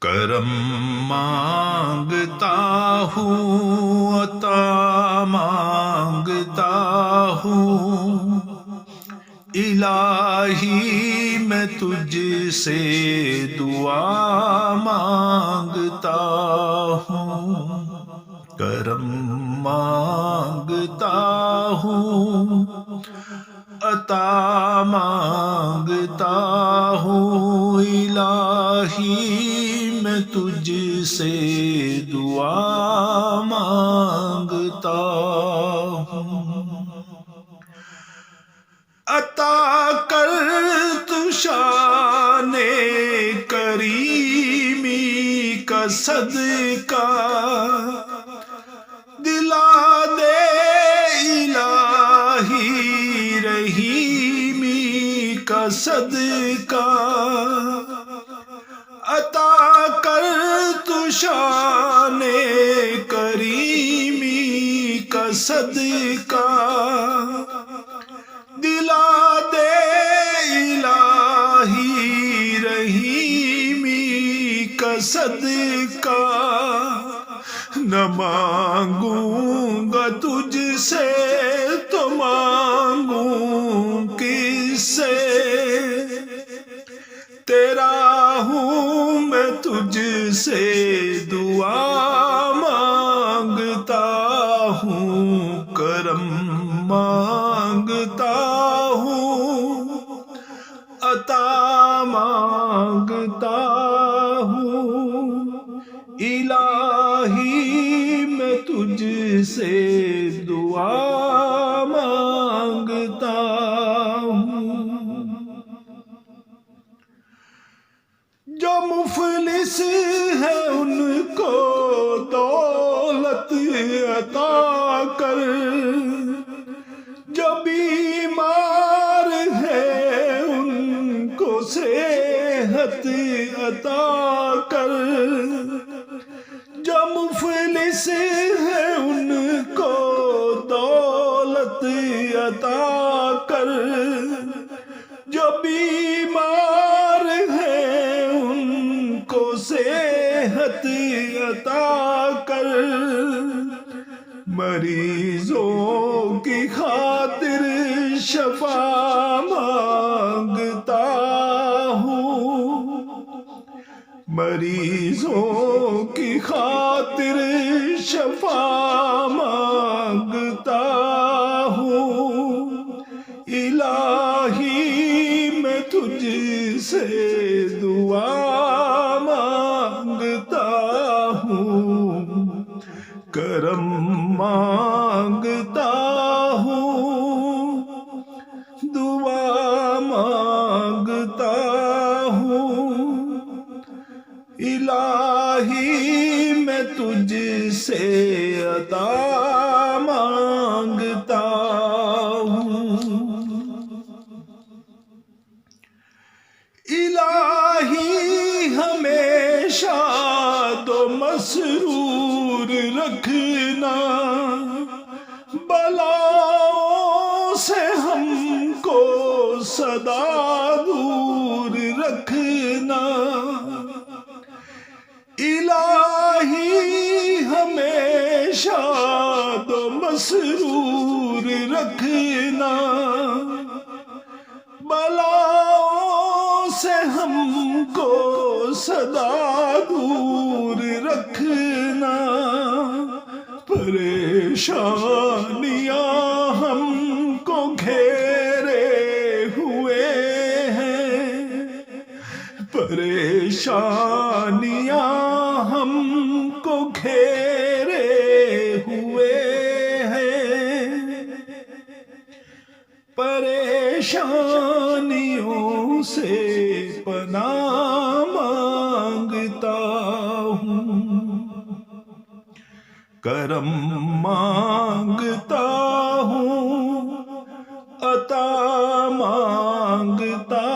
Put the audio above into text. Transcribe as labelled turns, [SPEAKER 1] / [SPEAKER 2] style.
[SPEAKER 1] کرم مانگتا ہوں، عطا مانگتا ہوں، الہی میں تجھ سے دعا مانگتا ہوں، کرم مانگتا ہوں، عطا مانگتا ہوں، الہی میں تجھ سے دعا مانگتا ہوں، عطا کر تو شان کریمی کا صدقہ، دلا دے الہی رحیمی کا صدقہ، عطا کر تو شان کریمی کا صدقہ، دلا دے الہی رحیمی کا صدقہ، نہ مانگوں گا تجھ سے تو مانگوں کس سے، تیرا ہوں میں تجھ سے دعا مانگتا ہوں، کرم مانگتا ہوں، عطا مانگتا ہوں، الہی میں تجھ سے دعا مانگتا ہوں، جو مفلس ہے ان کو دولت عطا کر، جو بیمار ہے ان کو صحت عطا کر، جو مفلس ہے ان کو دولت عطا کر، جو بیمار ہے ان کو صحت عطا کر، مریضوں کی خاطر شفا مانگتا ہوں، مریضوں کی خاطر شفا مانگتا ہوں، الہی میں تجھ سے دعا مانگتا ہوں، کرم مانگتا ہوں، دعا مانگتا ہوں، الہی میں تجھ سے عطا مانگتا ہوں، الہی ہمیشہ تو مسرور رکھنا، بلاؤں سے ہم کو سدا دور رکھنا، الہی ہمیشہ تو مسرور رکھنا، بلاؤں سے ہم کو سدا دور رکھنا، پریشانیاں ہم کو گھیرے ہوئے ہیں، پریشانیاں ہم کو گھیرے ہوئے ہیں، پریشانیوں سے پناہ مانگتا ہوں، کرم مانگتا ہوں، عطا مانگتا